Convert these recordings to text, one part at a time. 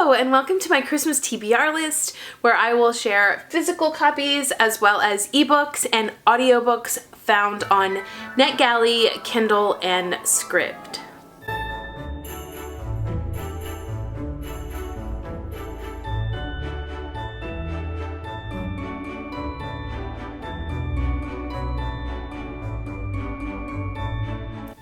Hello and welcome to my Christmas TBR list, where I will share physical copies as well as ebooks and audiobooks found on NetGalley, Kindle, and Scribd.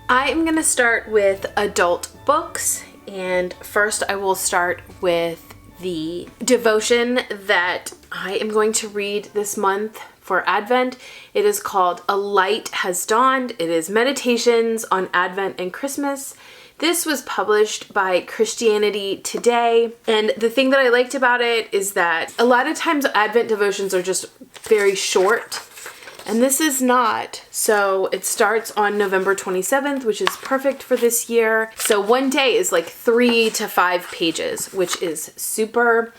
I am going to start with adult books, and first I will start with the devotion that I am going to read this month for Advent. It is called A Light Has Dawned. It is Meditations on Advent and Christmas. This was published by Christianity Today, and the thing that I liked about it is that a lot of times Advent devotions are just very short, and this is not. So it starts on November 27th, which is perfect for this year. So one day is like 3 to 5 pages, which is super.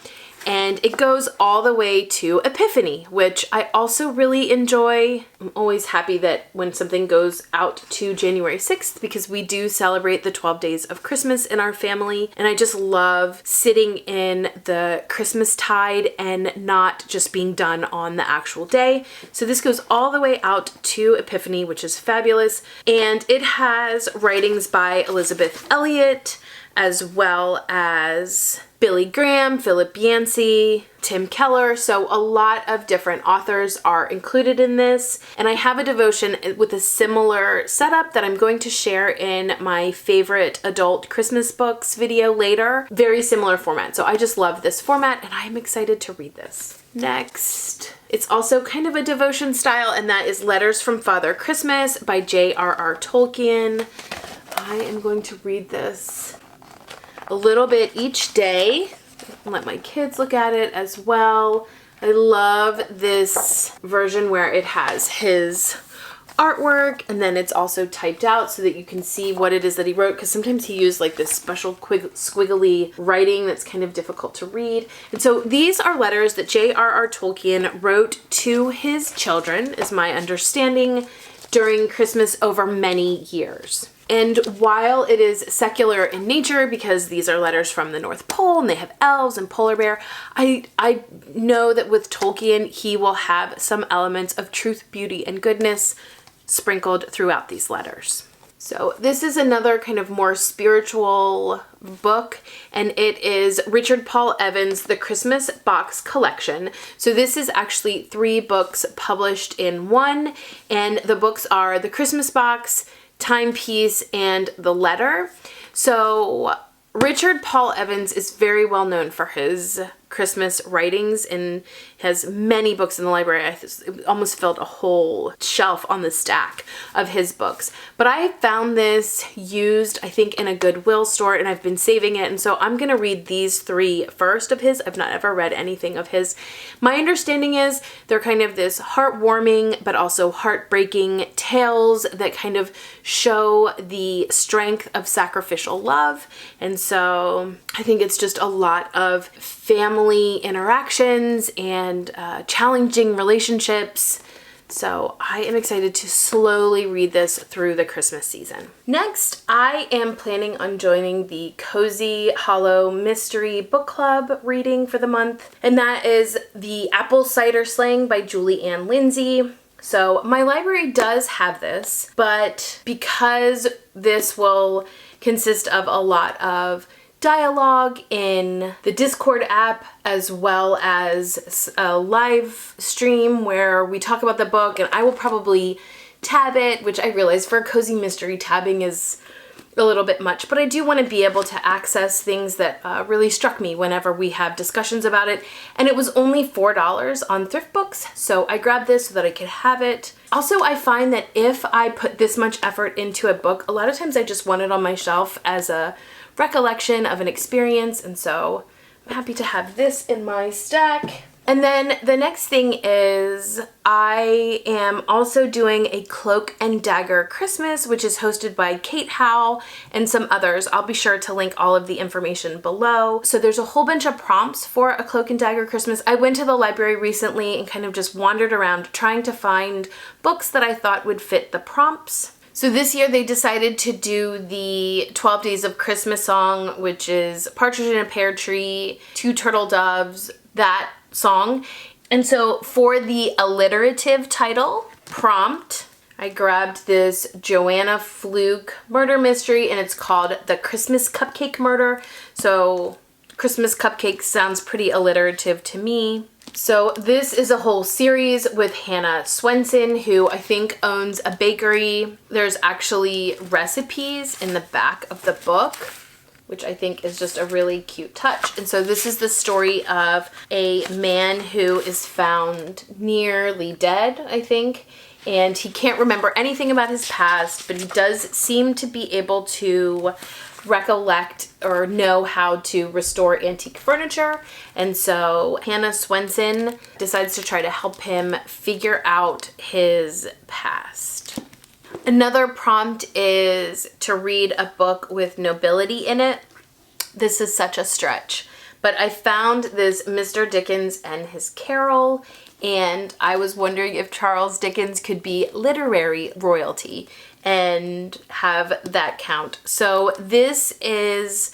And it goes all the way to Epiphany, which I also really enjoy. I'm always happy that when something goes out to January 6th, because we do celebrate the 12 days of Christmas in our family. And I just love sitting in the Christmastide and not just being done on the actual day. So this goes all the way out to Epiphany, which is fabulous. And it has writings by Elizabeth Elliot, as well as Billy Graham, Philip Yancey, Tim Keller. So a lot of different authors are included in this. And I have a devotion with a similar setup that I'm going to share in my favorite adult Christmas books video later. Very similar format. So I just love this format and I'm excited to read this. Next, it's also kind of a devotion style, and that is Letters from Father Christmas by J.R.R. Tolkien. I am going to read this a little bit each day and let my kids look at it as well. I love this version where it has his artwork and then it's also typed out so that you can see what it is that he wrote, because sometimes he used like this special squiggly writing that's kind of difficult to read. And so these are letters that J.R.R. Tolkien wrote to his children, is my understanding, during Christmas over many years. And while it is secular in nature, because these are letters from the North Pole and they have elves and polar bear, I know that with Tolkien, he will have some elements of truth, beauty, and goodness sprinkled throughout these letters. So this is another kind of more spiritual book, and it is Richard Paul Evans' The Christmas Box Collection. So this is actually 3 books published in one, and the books are The Christmas Box, Timepiece, and The Letter. So Richard Paul Evans is very well known for his Christmas writings and has many books in the library. I almost filled a whole shelf on the stack of his books. But I found this used, I think, in a Goodwill store, and I've been saving it. And so I'm going to read these 3 first of his. I've not ever read anything of his. My understanding is they're kind of this heartwarming but also heartbreaking tales that kind of show the strength of sacrificial love. And so I think it's just a lot of family interactions and challenging relationships. So I am excited to slowly read this through the Christmas season. Next, I am planning on joining the Cozy Hollow Mystery Book Club reading for the month, and that is The Apple Cider Slang by Julie Ann Lindsay. So my library does have this, but because this will consist of a lot of dialogue in the Discord app, as well as a live stream where we talk about the book, and I will probably tab it, which I realize for a cozy mystery tabbing is a little bit much, but I do want to be able to access things that really struck me whenever we have discussions about it. And it was only $4 on Thrift Books, so I grabbed this so that I could have it. Also, I find that if I put this much effort into a book, a lot of times I just want it on my shelf as a recollection of an experience, and so I'm happy to have this in my stack. And then the next thing is I am also doing a Cloak and Dagger Christmas, which is hosted by Kate Howe and some others. I'll be sure to link all of the information below. So there's a whole bunch of prompts for a Cloak and Dagger Christmas. I went to the library recently and kind of just wandered around trying to find books that I thought would fit the prompts. So this year they decided to do the 12 Days of Christmas song, which is Partridge in a Pear Tree, Two Turtle Doves, that song. And so for the alliterative title, prompt, I grabbed this Joanna Fluke murder mystery, and it's called The Christmas Cupcake Murder. So Christmas cupcake sounds pretty alliterative to me. So this is a whole series with Hannah Swenson, who I think owns a bakery. There's actually recipes in the back of the book, which I think is just a really cute touch. And so this is the story of a man who is found nearly dead, I think, and he can't remember anything about his past, but he does seem to be able to recollect or know how to restore antique furniture. And so Hannah Swenson decides to try to help him figure out his past. Another prompt is to read a book with nobility in it. This is such a stretch, but I found this Mr. Dickens and His Carol, and I was wondering if Charles Dickens could be literary royalty and have that count. So this is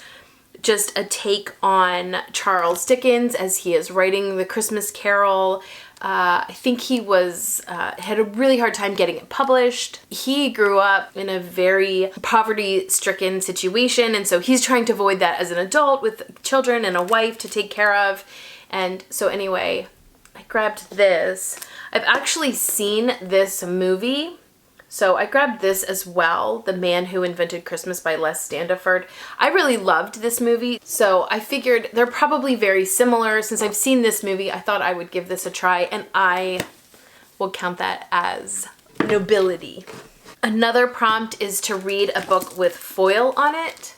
just a take on Charles Dickens as he is writing the Christmas Carol. I think he had a really hard time getting it published. He grew up in a very poverty-stricken situation, and so he's trying to avoid that as an adult with children and a wife to take care of. And so anyway, I grabbed this. I've actually seen this movie, so I grabbed this as well, The Man Who Invented Christmas by Les Standiford. I really loved this movie, so I figured they're probably very similar. Since I've seen this movie, I thought I would give this a try, and I will count that as nobility. Another prompt is to read a book with foil on it.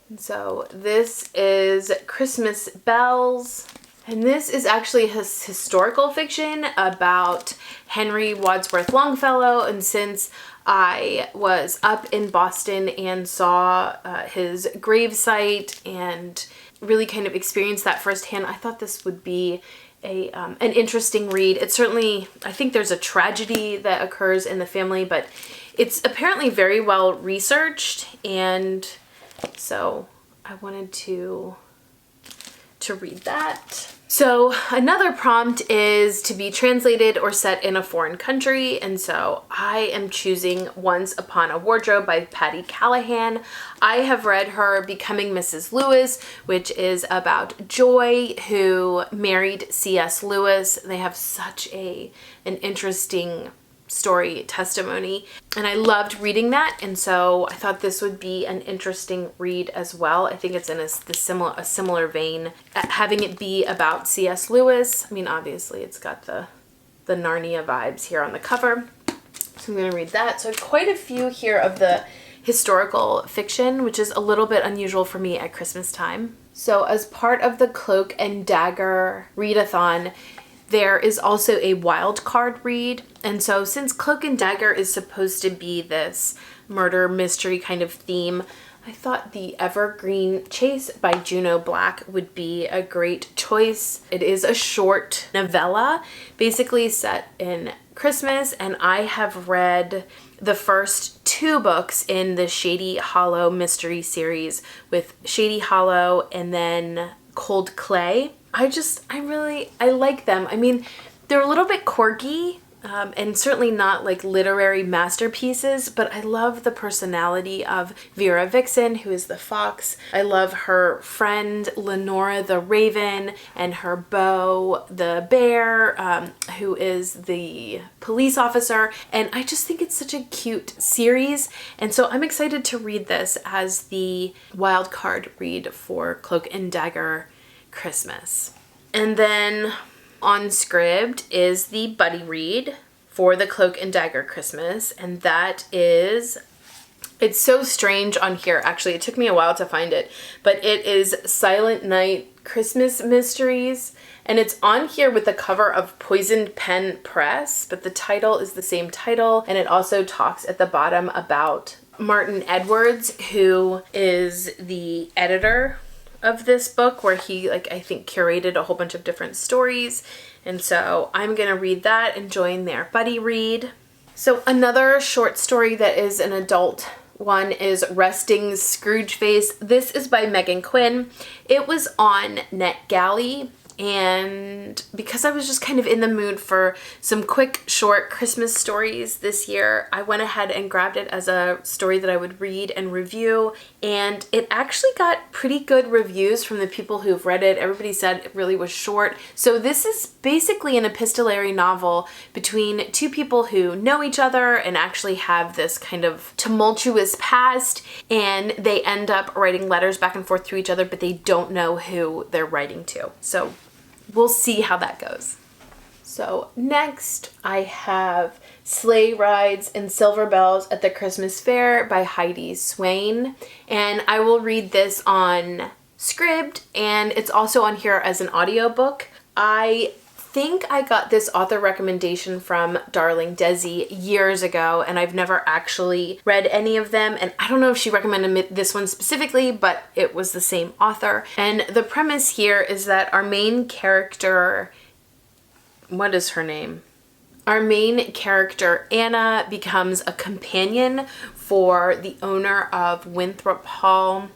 And so this is Christmas Bells. And this is actually his historical fiction about Henry Wadsworth Longfellow. And since I was up in Boston and saw his gravesite and really kind of experienced that firsthand, I thought this would be an interesting read. It's certainly, I think there's a tragedy that occurs in the family, but it's apparently very well researched. And so I wanted to read that. So another prompt is to be translated or set in a foreign country, and so I am choosing Once Upon a Wardrobe by Patty Callahan. I have read her Becoming Mrs. Lewis, which is about Joy, who married C.S. Lewis. They have such an interesting story testimony, and I loved reading that, and so I thought this would be an interesting read as well. I think it's in a similar vein, having it be about C.S. Lewis. I mean, obviously it's got the Narnia vibes here on the cover, so I'm going to read that. So quite a few here of the historical fiction, which is a little bit unusual for me at Christmas time. So as part of the Cloak and Dagger readathon, there is also a wild card read. And so since Cloak and Dagger is supposed to be this murder mystery kind of theme, I thought The Evergreen Chase by Juno Black would be a great choice. It is a short novella, basically set in Christmas, and I have read the first two books in the Shady Hollow mystery series with Shady Hollow and then Cold Clay. I like them. I mean, they're a little bit quirky and certainly not like literary masterpieces, but I love the personality of Vera Vixen, who is the fox. I love her friend Lenora the raven and her beau the bear, who is the police officer. And I just think it's such a cute series. And so I'm excited to read this as the wild card read for Cloak and Dagger Christmas. And then on script is the buddy read for the Cloak and Dagger Christmas, and that is, it's so strange on here, actually it took me a while to find it, but it is Silent Night Christmas Mysteries, and it's on here with the cover of Poisoned Pen Press, but the title is the same title, and it also talks at the bottom about Martin Edwards, who is the editor of this book, where he, I think, curated a whole bunch of different stories. And so I'm gonna read that and join their buddy read. So another short story that is an adult one is Resting Scrooge Face. This is by Megan Quinn. It was on NetGalley, and because I was just kind of in the mood for some quick, short Christmas stories this year, I went ahead and grabbed it as a story that I would read and review, and it actually got pretty good reviews from the people who've read it. Everybody said it really was short. So this is basically an epistolary novel between two people who know each other and actually have this kind of tumultuous past, and they end up writing letters back and forth to each other, but they don't know who they're writing to. So we'll see how that goes. So next I have Sleigh Rides and Silver Bells at the Christmas Fair by Heidi Swain. And I will read this on Scribd, and it's also on here as an audiobook. I think I got this author recommendation from Darling Desi years ago, and I've never actually read any of them, and I don't know if she recommended this one specifically, but it was the same author. And the premise here is that our main character, what is her name? Our main character, Anna, becomes a companion for the owner of Winthrop Hall.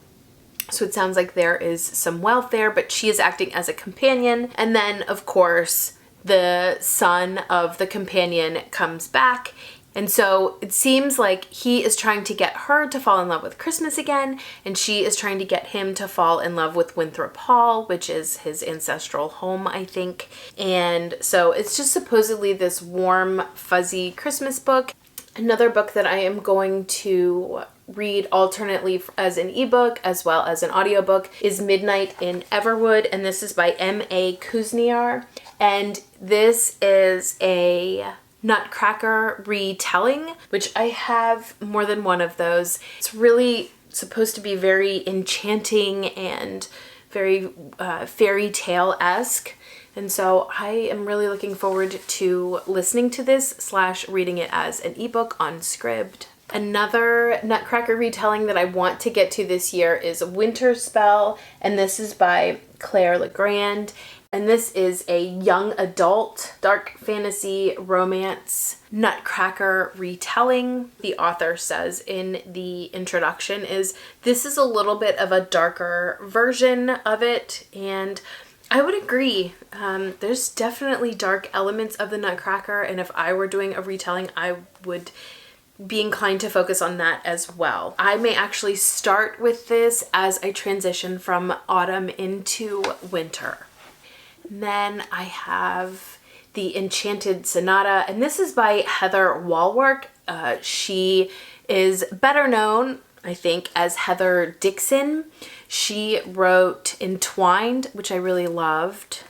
So it sounds like there is some wealth there, but she is acting as a companion. And then, of course, the son of the companion comes back. And so it seems like he is trying to get her to fall in love with Christmas again, and she is trying to get him to fall in love with Winthrop Hall, which is his ancestral home, I think. And so it's just supposedly this warm, fuzzy Christmas book. Another book that I am going to read alternately as an ebook as well as an audiobook is Midnight in Everwood, and this is by M.A. Kuzniar, and this is a Nutcracker retelling, which I have more than one of those. It's really supposed to be very enchanting and very fairy tale-esque. And so I am really looking forward to listening to this / reading it as an ebook on Scribd. Another Nutcracker retelling that I want to get to this year is Winter Spell, and this is by Claire Legrand. And this is a young adult dark fantasy romance Nutcracker retelling. The author says in the introduction this is a little bit of a darker version of it, and I would agree. There's definitely dark elements of the Nutcracker, and if I were doing a retelling, I would be inclined to focus on that as well. I may actually start with this as I transition from autumn into winter. And then I have the Enchanted Sonata, and this is by Heather Walwork. She is better known, I think, as Heather Dixon. She wrote Entwined, which I really loved,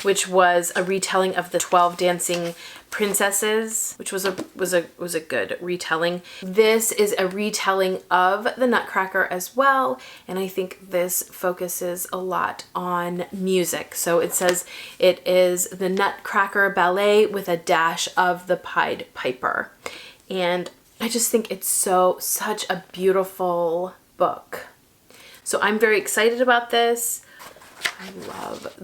which was a retelling of the 12 Dancing Princesses, which was a good retelling. This is a retelling of the Nutcracker as well, and I think this focuses a lot on music. So it says it is the Nutcracker ballet with a dash of the Pied Piper, and I just think it's such a beautiful book. So I'm very excited about this. I love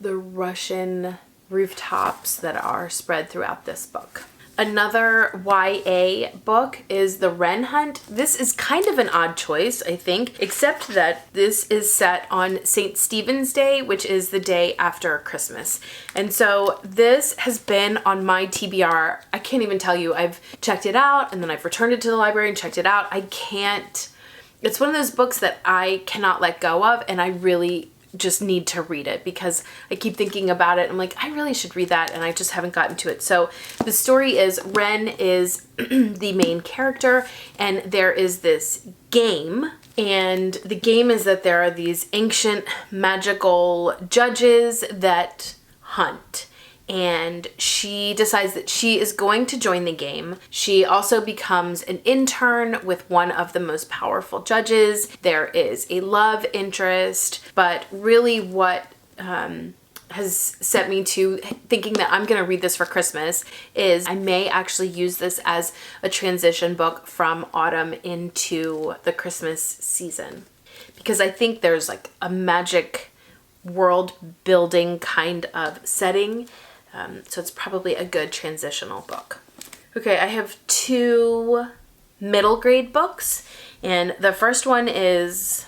the Russian rooftops that are spread throughout this book. Another YA book is The Wren Hunt. This is kind of an odd choice, I think, except that this is set on St. Stephen's Day, which is the day after Christmas. And so this has been on my TBR. I can't even tell you. I've checked it out, and then I've returned it to the library and checked it out. It's one of those books that I cannot let go of, and I really just need to read it because I keep thinking about it. I'm like, I really should read that, and I just haven't gotten to it. So the story is Wren is the main character, and there is this game, and the game is that there are these ancient magical judges that hunt. And she decides that she is going to join the game. She also becomes an intern with one of the most powerful judges. There is a love interest, but really what has set me to thinking that I'm going to read this for Christmas is I may actually use this as a transition book from autumn into the Christmas season, because I think there's like a magic world building kind of setting. So it's probably a good transitional book. Okay, I have 2 middle grade books, and the first one is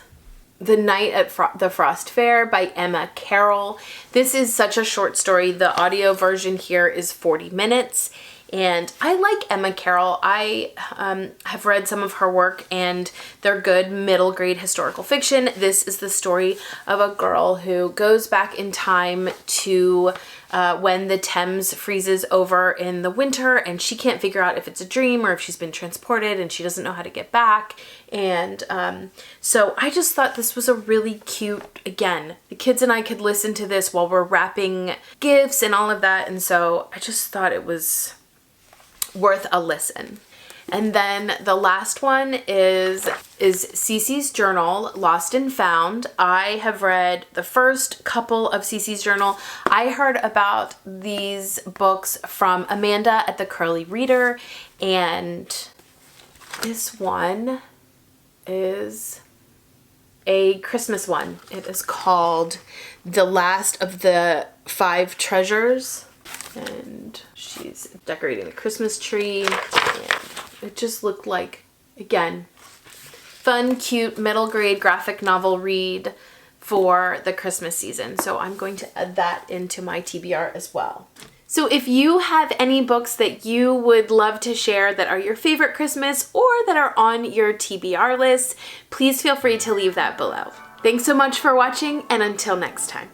The Night at the Frost Fair by Emma Carroll. This is such a short story. The audio version here is 40 minutes. And I like Emma Carroll. I have read some of her work, and they're good middle grade historical fiction. This is the story of a girl who goes back in time to when the Thames freezes over in the winter, and she can't figure out if it's a dream or if she's been transported, and she doesn't know how to get back. And so I just thought this was a really cute, again, the kids and I could listen to this while we're wrapping gifts and all of that. And so I just thought it was worth a listen. And then the last one is Cece's Journal, Lost and Found. I have read the first couple of Cece's Journal. I heard about these books from Amanda at the Curly Reader, and this one is a Christmas one. It is called The Last of the 5 Treasures, and she's decorating the Christmas tree, and it just looked like, again, fun, cute, middle grade graphic novel read for the Christmas season. So I'm going to add that into my TBR as well. So if you have any books that you would love to share that are your favorite Christmas or that are on your TBR list, please feel free to leave that below. Thanks so much for watching, and until next time.